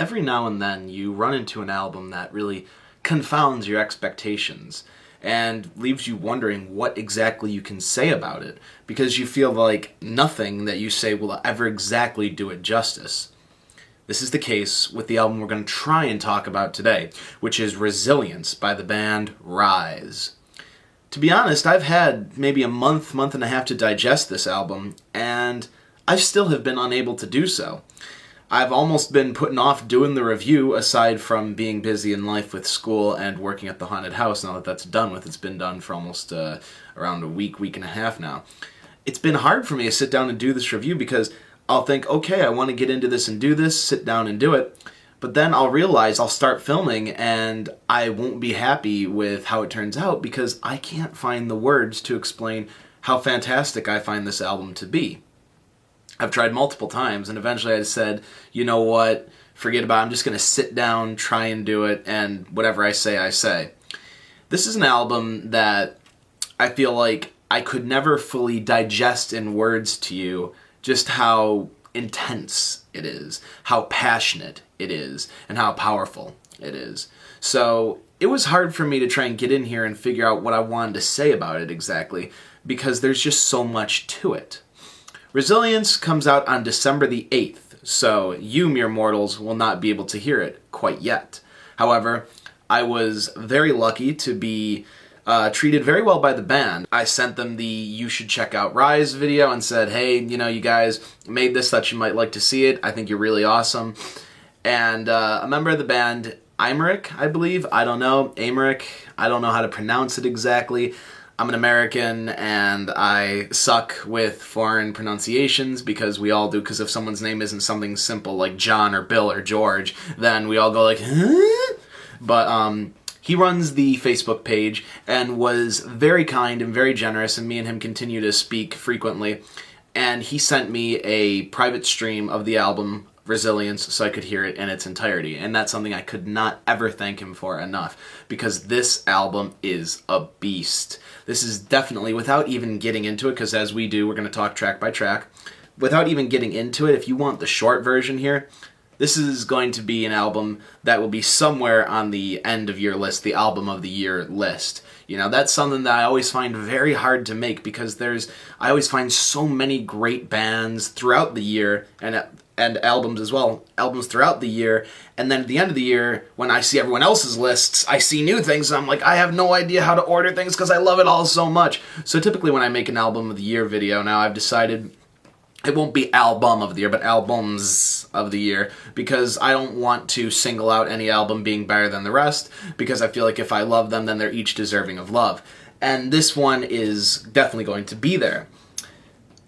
every now and then you run into an album that really confounds your expectations and leaves you wondering what exactly you can say about it, because you feel like nothing that you say will ever exactly do it justice. This is the case with the album we're going to try and talk about today, which is Resilience by the band Rise. To be honest, I've had maybe a month and a half to digest this album, and I still have been unable to do so. I've almost been putting off doing the review, aside from being busy in life with school and working at the haunted house. Now that that's done with, it's been done for almost around a week and a half now. It's been hard for me to sit down and do this review because I'll think, okay, I want to get into this and do this, sit down and do it, but then I'll realize I'll start filming and I won't be happy with how it turns out because I can't find the words to explain how fantastic I find this album to be. I've tried multiple times, and eventually I said, you know what, forget about it. I'm just going to sit down, try and do it, and whatever I say, I say. This is an album that I feel like I could never fully digest in words to you just how intense it is, how passionate it is, and how powerful it is. So it was hard for me to try and get in here and figure out what I wanted to say about it exactly, because there's just so much to it. Resilience comes out on December the 8th, so you mere mortals will not be able to hear it quite yet. However, I was very lucky to be treated very well by the band. I sent them the You Should Check Out Rise video and said, hey, you guys made this, thought you might like to see it. I think you're really awesome. And a member of the band, Aymeric, I believe, I don't know, Aymeric, I don't know how to pronounce it exactly. I'm an American, and I suck with foreign pronunciations, because we all do, because if someone's name isn't something simple like John or Bill or George, then we all go like, huh? But he runs the Facebook page and was very kind and very generous, and me and him continue to speak frequently, and he sent me a private stream of the album Resilience so I could hear it in its entirety, and that's something I could not ever thank him for enough, because this album is a beast. This is definitely, without even getting into it, because as we do, we're going to talk track by track, without even getting into it, if you want the short version here, this is going to be an album that will be somewhere on the end of year list, the album of the year list. That's something that I always find very hard to make, because I always find so many great bands throughout the year, and albums as well, albums throughout the year, and then at the end of the year, when I see everyone else's lists, I see new things, and I'm like, I have no idea how to order things because I love it all so much. So typically when I make an album of the year video, now I've decided it won't be album of the year, but albums of the year, because I don't want to single out any album being better than the rest, because I feel like if I love them, then they're each deserving of love. And this one is definitely going to be there.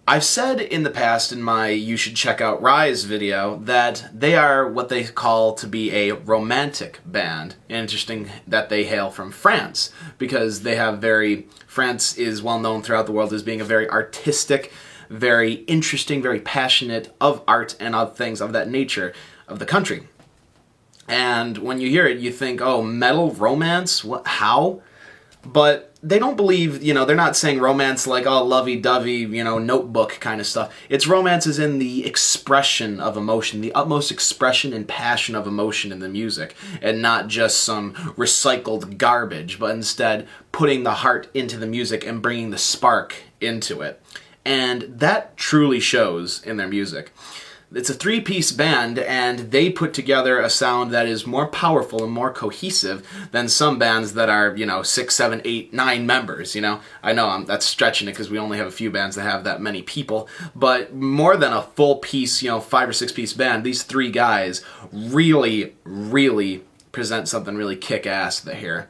I've said in the past in my You Should Check Out Rise video that they are what they call to be a romantic band. Interesting that they hail from France, because France is well known throughout the world as being a very artistic, very interesting, very passionate of art and of things of that nature of the country. And when you hear it, you think, oh, metal, romance, what, how? But they don't believe, they're not saying romance like, oh, lovey-dovey, notebook kind of stuff. It's romance as in the expression of emotion, the utmost expression and passion of emotion in the music, and not just some recycled garbage, but instead putting the heart into the music and bringing the spark into it. And that truly shows in their music. It's a three-piece band, and they put together a sound that is more powerful and more cohesive than some bands that are, 6, 7, 8, 9 members, I know that's stretching it because we only have a few bands that have that many people, but more than a full piece, 5 or 6 piece band, these three guys really, really present something really kick-ass here.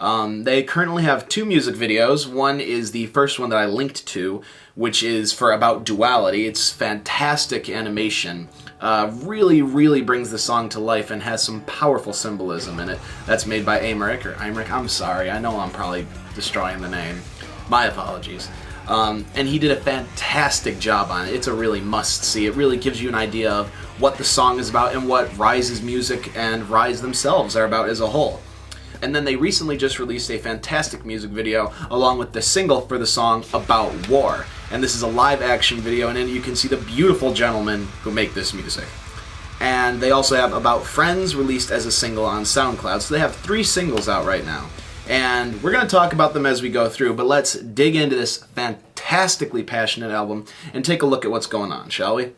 They currently have 2 music videos. One is the first one that I linked to, which is for About Duality. It's fantastic animation. Really, really brings the song to life and has some powerful symbolism in it. That's made by Aymeric. I'm sorry. I know I'm probably destroying the name. My apologies. And he did a fantastic job on it. It's a really must-see. It really gives you an idea of what the song is about and what Rise's music and Rise themselves are about as a whole. And then they recently just released a fantastic music video along with the single for the song About War. And this is a live action video, and in it you can see the beautiful gentlemen who make this music. And they also have About Friends, released as a single on SoundCloud. So they have 3 singles out right now. And we're going to talk about them as we go through, but let's dig into this fantastically passionate album and take a look at what's going on, shall we?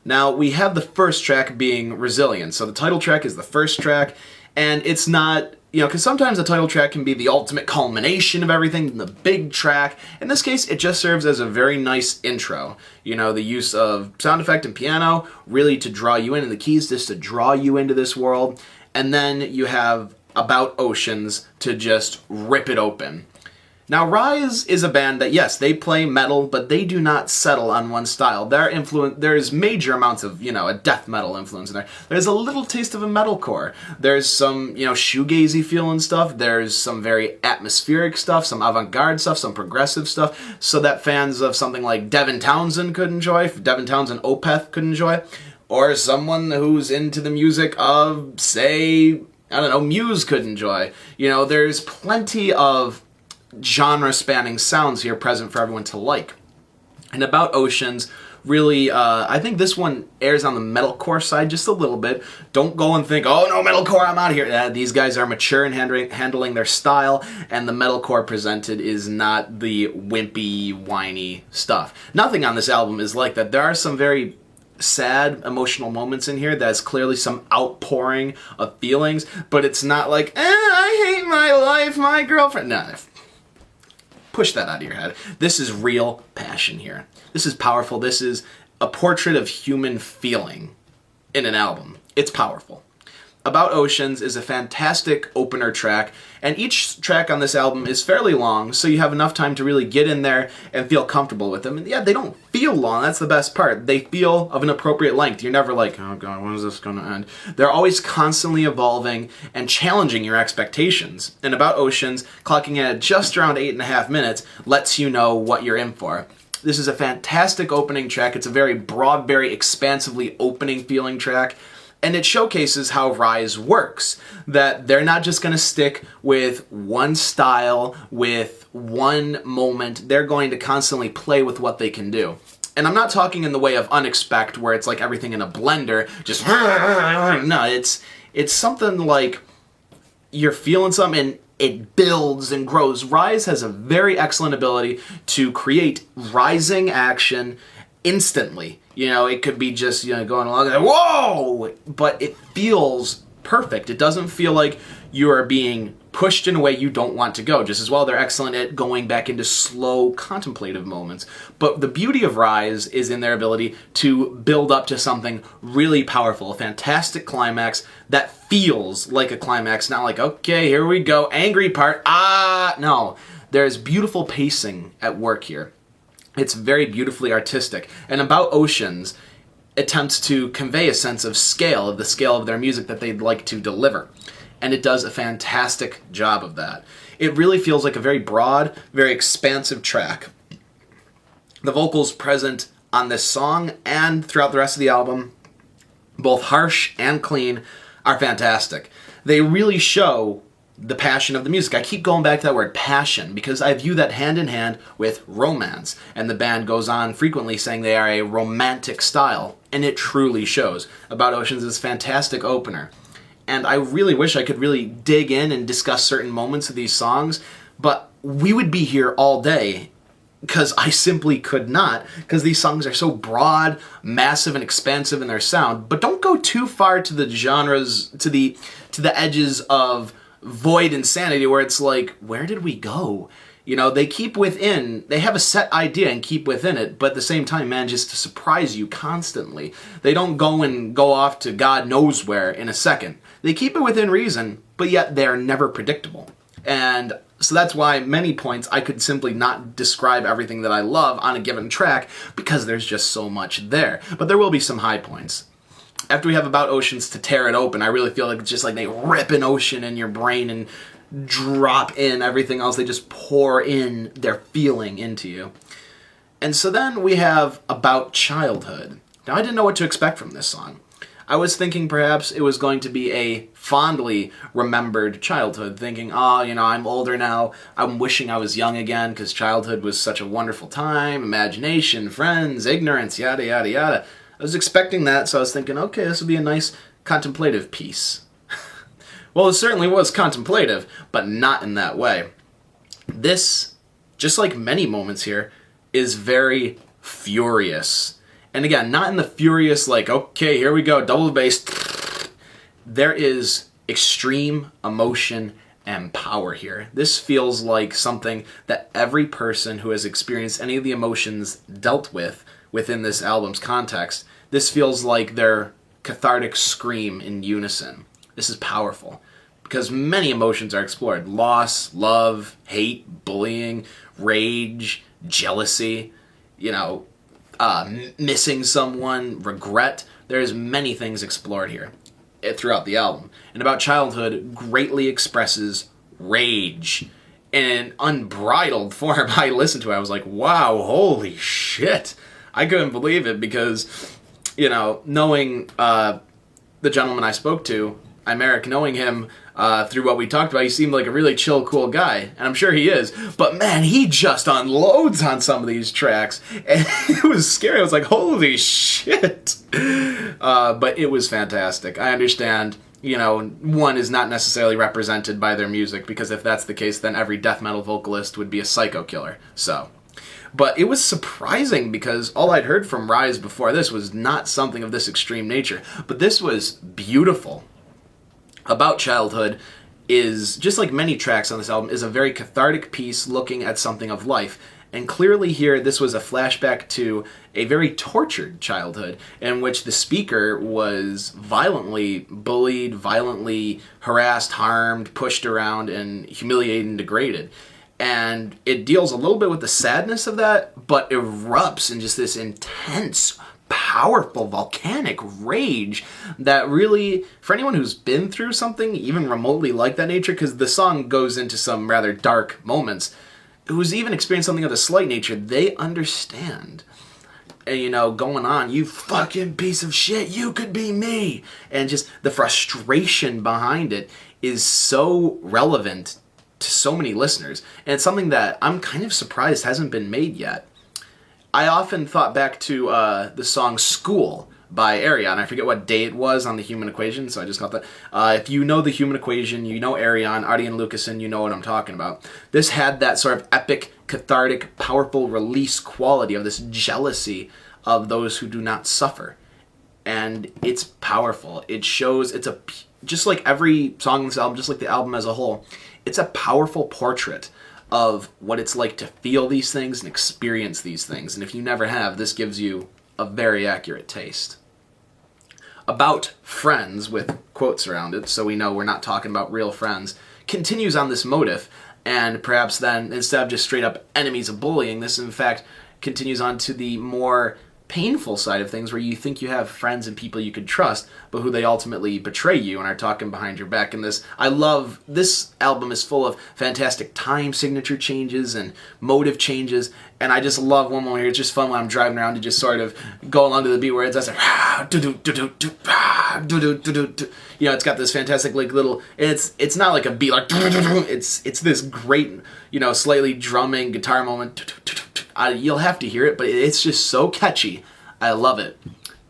Now, we have the first track being Resilient. So the title track is the first track, and it's not, because sometimes the title track can be the ultimate culmination of everything, the big track. In this case, it just serves as a very nice intro. The use of sound effect and piano, really to draw you in, and the keys just to draw you into this world. And then you have About Oceans to just rip it open. Now, Rise is a band that, yes, they play metal, but they do not settle on one style. There's major amounts of, a death metal influence in there. There's a little taste of a metalcore. There's some, shoegazy feeling stuff. There's some very atmospheric stuff, some avant-garde stuff, some progressive stuff, so that fans of something like Devin Townsend could enjoy, Devin Townsend Opeth could enjoy, or someone who's into the music of, say, Muse could enjoy. There's plenty of genre-spanning sounds here present for everyone to like. And About Oceans, really, I think this one airs on the metalcore side just a little bit. Don't go and think, oh no, metalcore, I'm out of here. These guys are mature in handling their style, and the metalcore presented is not the wimpy, whiny stuff. Nothing on this album is like that. There are some very sad emotional moments in here. That's clearly some outpouring of feelings, but it's not like, I hate my life, my girlfriend. No, push that out of your head. This is real passion here. This is powerful. This is a portrait of human feeling in an album. It's powerful. About Oceans is a fantastic opener track, and each track on this album is fairly long, so you have enough time to really get in there and feel comfortable with them. And yeah, they don't feel long. That's the best part. They feel of an appropriate length. You're never like, oh god, when is this going to end? They're always constantly evolving and challenging your expectations. And About Oceans, clocking in at just around 8.5 minutes, lets you know what you're in for. This is a fantastic opening track. It's a very broad, very expansively opening feeling track. And it showcases how Rise works, that they're not just going to stick with one style, with one moment. They're going to constantly play with what they can do. And I'm not talking in the way of Unexpect, where it's like everything in a blender, just no, it's something like you're feeling something and it builds and grows. Rise has a very excellent ability to create rising action instantly. It could be just, going along and whoa! But it feels perfect. It doesn't feel like you are being pushed in a way you don't want to go. Just as well, they're excellent at going back into slow, contemplative moments. But the beauty of Rise is in their ability to build up to something really powerful, a fantastic climax that feels like a climax, not like, okay, here we go, angry part, no. There's beautiful pacing at work here. It's very beautifully artistic. And About Oceans attempts to convey a sense of the scale of their music that they'd like to deliver. And it does a fantastic job of that. It really feels like a very broad, very expansive track. The vocals present on this song and throughout the rest of the album, both harsh and clean, are fantastic. They really show the passion of the music. I keep going back to that word passion because I view that hand in hand with romance. And the band goes on frequently saying they are a romantic style, and it truly shows. About Oceans is a fantastic opener. And I really wish I could really dig in and discuss certain moments of these songs, but we would be here all day because I simply could not, because these songs are so broad, massive, and expansive in their sound. But don't go too far to the genres, to the edges of void insanity where it's like, where did we go? They keep within, they have a set idea and keep within it, but at the same time manages to surprise you constantly. They don't go off to God knows where in a second. They keep it within reason, but yet they're never predictable. And so that's why many points I could simply not describe everything that I love on a given track because there's just so much there. But there will be some high points. After we have About Oceans to tear it open, I really feel like it's just like they rip an ocean in your brain and drop in everything else. They just pour in their feeling into you. And so then we have About Childhood. Now, I didn't know what to expect from this song. I was thinking perhaps it was going to be a fondly remembered childhood, thinking, I'm older now, I'm wishing I was young again because childhood was such a wonderful time, imagination, friends, ignorance, yada, yada, yada. I was expecting that, so I was thinking, okay, this would be a nice contemplative piece. Well, it certainly was contemplative, but not in that way. This, just like many moments here, is very furious. And again, not in the furious, like, okay, here we go, double bass. There is extreme emotion and power here. This feels like something that every person who has experienced any of the emotions dealt with within this album's context, this feels like their cathartic scream in unison. This is powerful because many emotions are explored. Loss, love, hate, bullying, rage, jealousy, missing someone, regret. There's many things explored here throughout the album. And About Childhood greatly expresses rage in an unbridled form. I listened to it, I was like, wow, holy shit. I couldn't believe it because, knowing the gentleman I spoke to, Aymeric, knowing him through what we talked about, he seemed like a really chill, cool guy, and I'm sure he is, but man, he just unloads on some of these tracks, and it was scary. I was like, holy shit. But it was fantastic. I understand, one is not necessarily represented by their music, because if that's the case, then every death metal vocalist would be a psycho killer, so... But it was surprising because all I'd heard from Rise before this was not something of this extreme nature. But this was beautiful. About Childhood is, just like many tracks on this album, is a very cathartic piece looking at something of life. And clearly here, this was a flashback to a very tortured childhood in which the speaker was violently bullied, violently harassed, harmed, pushed around, and humiliated and degraded. And it deals a little bit with the sadness of that, but erupts in just this intense, powerful, volcanic rage that really, for anyone who's been through something even remotely like that nature, because the song goes into some rather dark moments, who's even experienced something of a slight nature, they understand. And, going on, you fucking piece of shit, you could be me. And just the frustration behind it is so relevant to so many listeners, and it's something that I'm kind of surprised hasn't been made yet. I often thought back to the song School by Arion. I forget what day it was on The Human Equation, so I just got that. If you know The Human Equation, you know Arion, Ardian Lucasen, you know what I'm talking about. This had that sort of epic, cathartic, powerful release quality of this jealousy of those who do not suffer. And it's powerful. It shows, just like every song in this album, just like the album as a whole, it's a powerful portrait of what it's like to feel these things and experience these things. And if you never have, this gives you a very accurate taste. About Friends, with quotes around it, so we know we're not talking about real friends, continues on this motive, and perhaps then, instead of just straight up enemies of bullying, this in fact continues on to the more painful side of things, where you think you have friends and people you could trust, but who they ultimately betray you and are talking behind your back. And this album is full of fantastic time signature changes and motive changes, and I just love one moment here. It's just fun when I'm driving around to just sort of go along to the beat where it's like, it's got this fantastic like little, and it's not like a beat like, it's this great, slightly drumming guitar moment. You'll have to hear it, but it's just so catchy. I love it.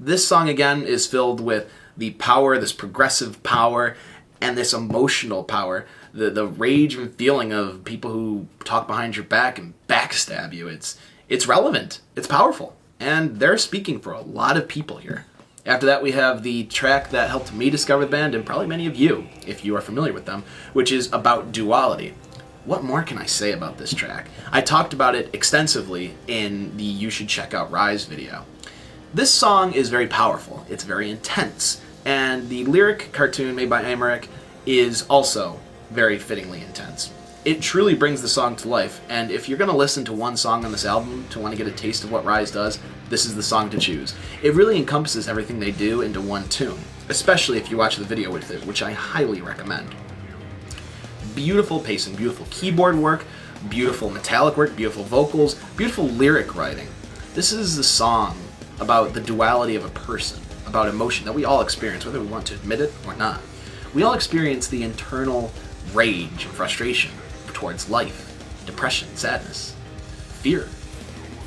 This song, again, is filled with the power, this progressive power, and this emotional power. The rage and feeling of people who talk behind your back and backstab you. It's relevant. It's powerful. And they're speaking for a lot of people here. After that, we have the track that helped me discover the band, and probably many of you, if you are familiar with them, which is About Duality. What more can I say about this track? I talked about it extensively in the You Should Check Out Rise video. This song is very powerful, it's very intense, and the lyric cartoon made by Aymeric is also very fittingly intense. It truly brings the song to life, and if you're going to listen to one song on this album to want to get a taste of what Rise does, this is the song to choose. It really encompasses everything they do into one tune, especially if you watch the video with it, which I highly recommend. Beautiful pacing, beautiful keyboard work, beautiful metallic work, beautiful vocals, beautiful lyric writing. This is the song about the duality of a person, about emotion that we all experience, whether we want to admit it or not. We all experience the internal rage and frustration towards life, depression, sadness, fear.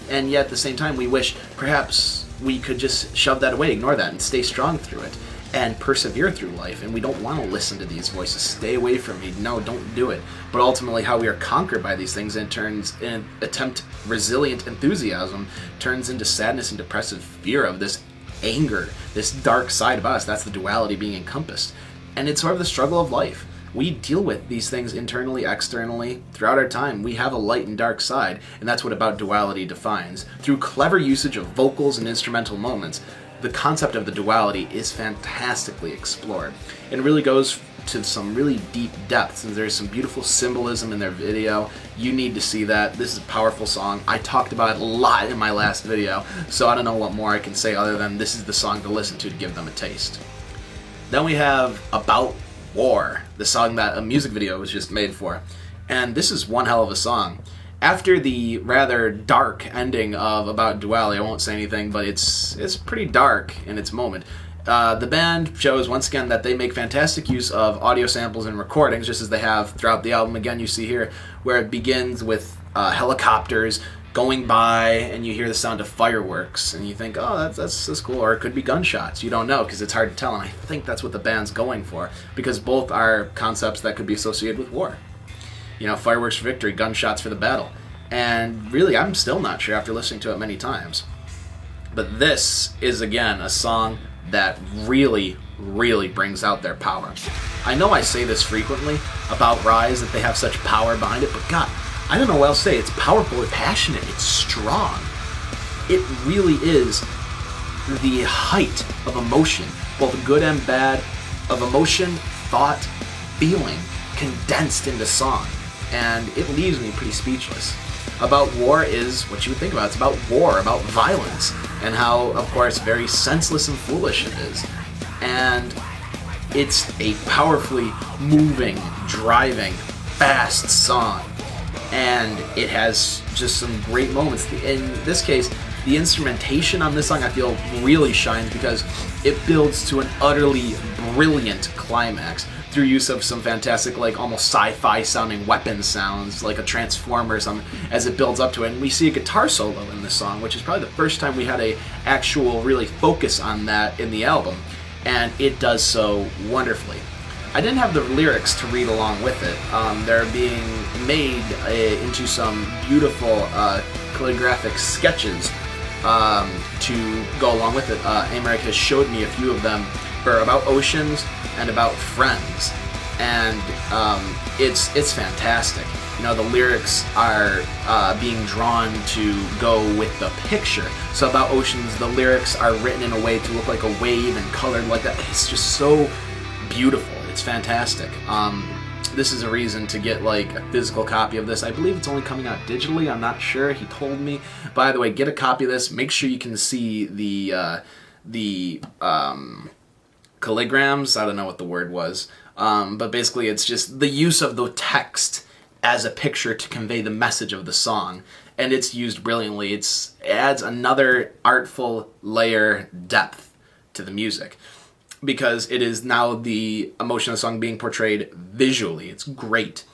And yet at the same time we wish perhaps we could just shove that away, ignore that, and stay strong through it and persevere through life. And we don't want to listen to these voices. Stay away from me. No, don't do it. But ultimately, how we are conquered by these things and turns in attempt resilient enthusiasm turns into sadness and depressive fear of this anger, this dark side of us. That's the duality being encompassed. And it's sort of the struggle of life. We deal with these things internally, externally, throughout our time. We have a light and dark side, and that's what About Duality defines. Through clever usage of vocals and instrumental moments, the concept of the duality is fantastically explored. It really goes to some really deep depths, and there's some beautiful symbolism in their video. You need to see that. This is a powerful song. I talked about it a lot in my last video, so I don't know what more I can say other than this is the song to listen to give them a taste. Then we have About War, the song that a music video was just made for. And this is one hell of a song. After the rather dark ending of About Duality, I won't say anything, but it's pretty dark in its moment. The band shows once again that they make fantastic use of audio samples and recordings, just as they have throughout the album. Again, you see here where it begins with helicopters going by, and you hear the sound of fireworks, and you think, oh, that's cool, or it could be gunshots. You don't know, because it's hard to tell, and I think that's what the band's going for, because both are concepts that could be associated with war. You know, fireworks for victory, gunshots for the battle. And really, I'm still not sure after listening to it many times. But this is, again, a song that really, really brings out their power. I know I say this frequently about Rise, that they have such power behind it, but God, I don't know what else to say. It's powerful, it's passionate, it's strong. It really is the height of emotion, both good and bad, of emotion, thought, feeling, condensed into song. And it leaves me pretty speechless. About War is what you would think about. It's about war, about violence, and how, of course, very senseless and foolish it is. And it's a powerfully moving, driving, fast song. And it has just some great moments. In this case, the instrumentation on this song, I feel, really shines because it builds to an utterly brilliant climax through use of some fantastic, like, almost sci-fi sounding weapon sounds, like a transformer or something, as it builds up to it. And we see a guitar solo in this song, which is probably the first time we had a actual really focus on that in the album. And it does so wonderfully. I didn't have the lyrics to read along with it. They're being made into some beautiful calligraphic sketches to go along with it. Aymeric has showed me a few of them for About Oceans and About Friends, and it's fantastic. You know, the lyrics are being drawn to go with the picture. So About Oceans, the lyrics are written in a way to look like a wave and colored like that. It's just so beautiful. It's fantastic. This is a reason to get like a physical copy of this. I believe it's only coming out digitally. I'm not sure. He told me. By the way, get a copy of this. Make sure you can see the calligrams. I don't know what the word was. But basically it's just the use of the text as a picture to convey the message of the song. And it's used brilliantly. It adds another artful layer depth to the music, because it is now the emotion of the song being portrayed visually. It's great.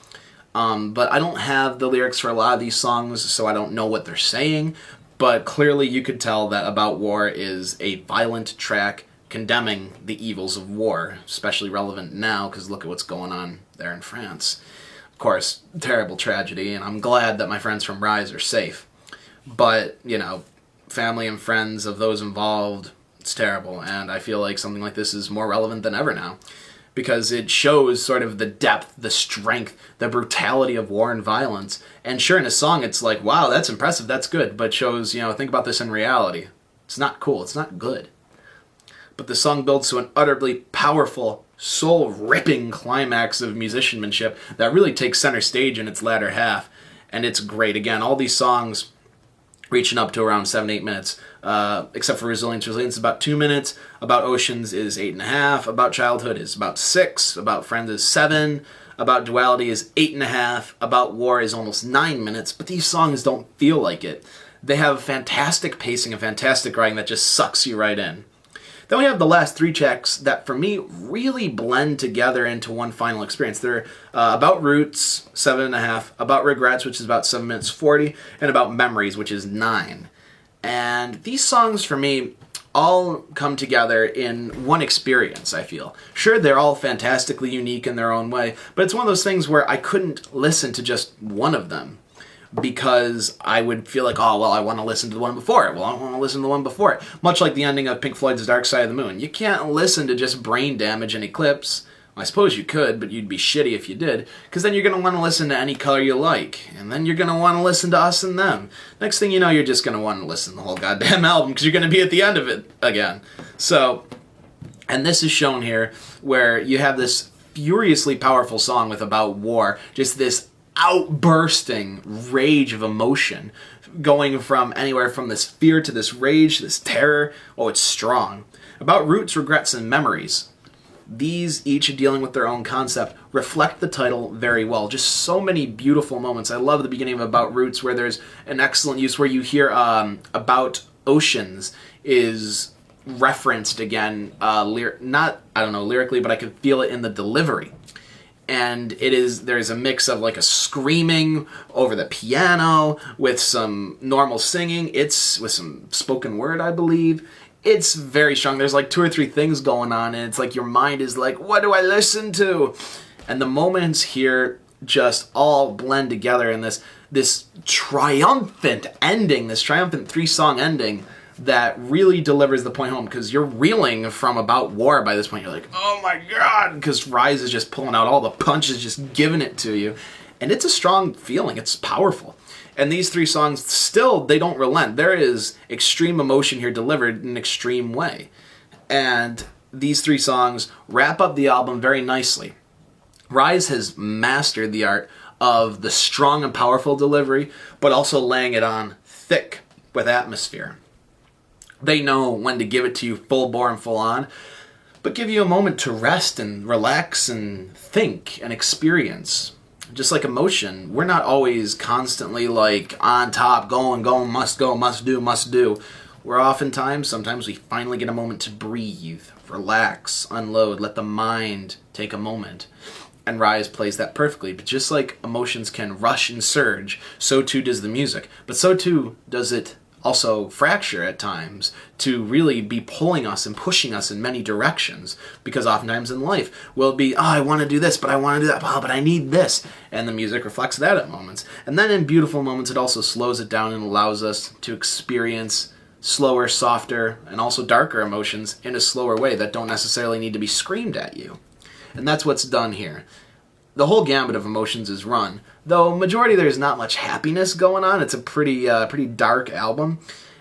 But I don't have the lyrics for a lot of these songs, so I don't know what they're saying. But clearly you could tell that About War is a violent track condemning the evils of war, especially relevant now, because look at what's going on there in France. Of course, terrible tragedy, and I'm glad that my friends from Rise are safe. But, you know, family and friends of those involved, it's terrible, and I feel like something like this is more relevant than ever now, because it shows sort of the depth, the strength, the brutality of war and violence. And sure, in a song it's like, wow, that's impressive, that's good, but shows, you know, think about this in reality. It's not cool, it's not good. But the song builds to an utterly powerful, soul-ripping climax of musicianship that really takes center stage in its latter half, and it's great. Again, all these songs reaching up to around 7-8 minutes, except for Resilience. Resilience is about 2 minutes. About Oceans is 8.5. About Childhood is about 6. About Friends is 7. About Duality is 8.5. About War is almost 9 minutes, but these songs don't feel like it. They have fantastic pacing and fantastic writing that just sucks you right in. Then we have the last 3 tracks that, for me, really blend together into one final experience. They're About Roots, 7.5, About Regrets, which is about 7 minutes 40, and About Memories, which is 9. And these songs, for me, all come together in one experience, I feel. Sure, they're all fantastically unique in their own way, but it's one of those things where I couldn't listen to just one of them because I would feel like, oh, well, I want to listen to the one before it. Well, I want to listen to the one before it. Much like the ending of Pink Floyd's Dark Side of the Moon. You can't listen to just Brain Damage and Eclipse. I suppose you could, but you'd be shitty if you did, because then you're going to want to listen to Any Color You Like, and then you're going to want to listen to Us and Them. Next thing you know, you're just going to want to listen to the whole goddamn album, because you're going to be at the end of it again. So, and this is shown here, where you have this furiously powerful song with About War, just this outbursting rage of emotion, going from anywhere from this fear to this rage, this terror. Oh, it's strong. About roots, regrets, and memories. These, each dealing with their own concept, reflect the title very well. Just so many beautiful moments. I love the beginning of About Roots, where there's an excellent use where you hear About Oceans is referenced again, not, I don't know, lyrically, but I could feel it in the delivery. And there's a mix of like a screaming over the piano with some normal singing. It's with some spoken word, I believe. It's very strong. There's like 2 or 3 things going on, and it's like your mind is like, what do I listen to? And the moments here just all blend together in this triumphant ending, this triumphant 3-song ending that really delivers the point home, because you're reeling from About War by this point. You're like, oh my god, because Rise is just pulling out all the punches, just giving it to you. And it's a strong feeling. It's powerful. And these 3 songs, still, they don't relent. There is extreme emotion here delivered in an extreme way. And these 3 songs wrap up the album very nicely. Rise has mastered the art of the strong and powerful delivery, but also laying it on thick with atmosphere. They know when to give it to you full bore and full on, but give you a moment to rest and relax and think and experience. Just like emotion, we're not always constantly like on top, going, must go, must do. Sometimes we finally get a moment to breathe, relax, unload, let the mind take a moment. And Rise plays that perfectly. But just like emotions can rush and surge, so too does the music. But so too does it also fracture at times to really be pulling us and pushing us in many directions, because oftentimes in life we'll be, oh, I want to do this, but I want to do that, oh, but I need this, and the music reflects that at moments. And then in beautiful moments it also slows it down and allows us to experience slower, softer, and also darker emotions in a slower way that don't necessarily need to be screamed at you. And that's what's done here. The whole gambit of emotions is run, though majority there's not much happiness going on. It's a pretty dark album.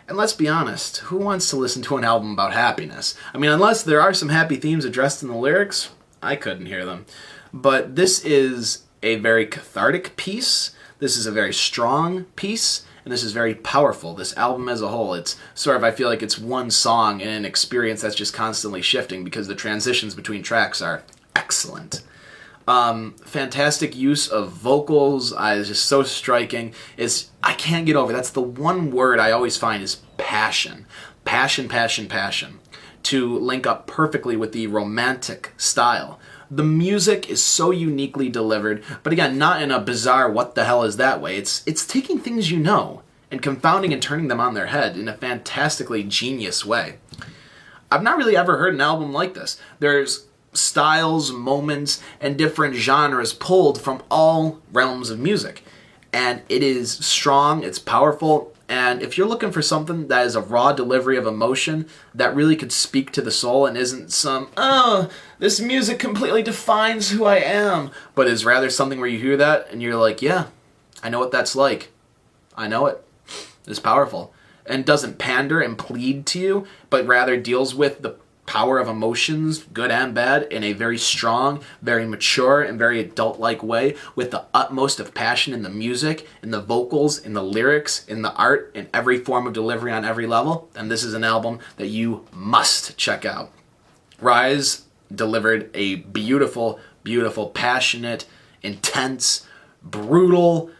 And let's be honest, who wants to listen to an album about happiness? I mean, unless there are some happy themes addressed in the lyrics, I couldn't hear them. But this is a very cathartic piece. This is a very strong piece. And this is very powerful. This album as a whole, it's sort of, I feel like it's one song in an experience that's just constantly shifting, because the transitions between tracks are excellent. Fantastic use of vocals is just so striking. I can't get over, that's the one word I always find is passion. Passion. To link up perfectly with the romantic style. The music is so uniquely delivered, but again, not in a bizarre what the hell is that way. It's taking things you know and confounding and turning them on their head in a fantastically genius way. I've not really ever heard an album like this. There's styles, moments, and different genres pulled from all realms of music. And it is strong, it's powerful, and if you're looking for something that is a raw delivery of emotion that really could speak to the soul and isn't some, oh, this music completely defines who I am, but is rather something where you hear that and you're like, yeah, I know what that's like. I know it. It's powerful. And doesn't pander and plead to you, but rather deals with the power of emotions, good and bad, in a very strong, very mature, and very adult-like way, with the utmost of passion in the music, in the vocals, in the lyrics, in the art, in every form of delivery on every level. And this is an album that you must check out. Rise delivered a beautiful, passionate, intense, brutal,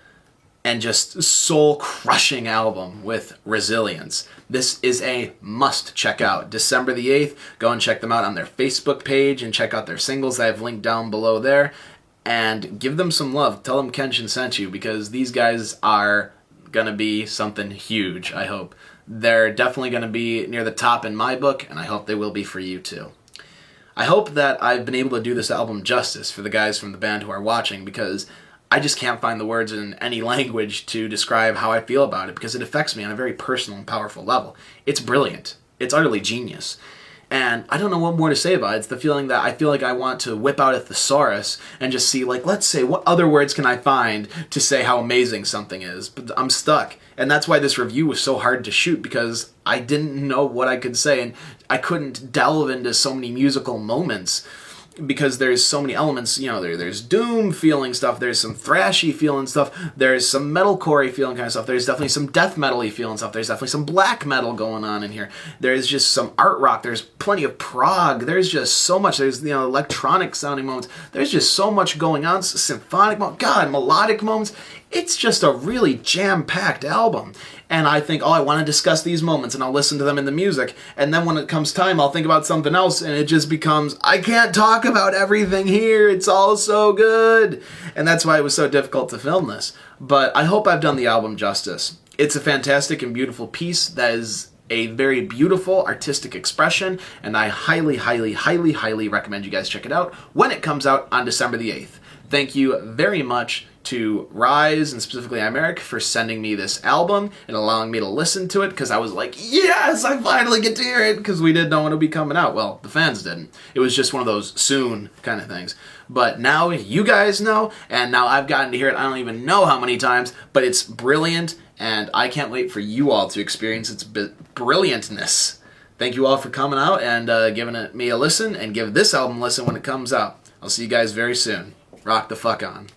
and just soul-crushing album with resilience. This is a must check out. December the 8th, go and check them out on their Facebook page and check out their singles that I've linked down below there. And give them some love. Tell them Kenshin sent you, because these guys are gonna be something huge, I hope. They're definitely gonna be near the top in my book, and I hope they will be for you too. I hope that I've been able to do this album justice for the guys from the band who are watching, because I just can't find the words in any language to describe how I feel about it, because it affects me on a very personal and powerful level. It's brilliant. It's utterly genius. And I don't know what more to say about it. It's the feeling that I feel like I want to whip out a thesaurus and just see, like, let's say, what other words can I find to say how amazing something is? But I'm stuck. And that's why this review was so hard to shoot, because I didn't know what I could say, and I couldn't delve into so many musical moments, because there's so many elements. You know, there's doom feeling stuff, there's some thrashy feeling stuff, there's some metalcore feeling kind of stuff, there's definitely some death metal-y feeling stuff, there's definitely some black metal going on in here, there's just some art rock, there's plenty of prog, there's just so much, there's, you know, electronic sounding moments, there's just so much going on, symphonic moments, God, melodic moments. It's just a really jam-packed album. And I think, oh, I want to discuss these moments, and I'll listen to them in the music. And then when it comes time, I'll think about something else, and it just becomes, I can't talk about everything here. It's all so good. And that's why it was so difficult to film this. But I hope I've done the album justice. It's a fantastic and beautiful piece that is a very beautiful artistic expression, and I highly, highly, highly, highly recommend you guys check it out when it comes out on December the 8th. Thank you very much to Rise, and specifically Aymeric, for sending me this album and allowing me to listen to it, because I was like, yes, I finally get to hear it, because we didn't know when it would be coming out. Well, the fans didn't. It was just one of those soon kind of things. But now you guys know, and now I've gotten to hear it I don't even know how many times, but it's brilliant, and I can't wait for you all to experience its brilliantness. Thank you all for coming out and giving me a listen, and give this album a listen when it comes out. I'll see you guys very soon. Rock the fuck on.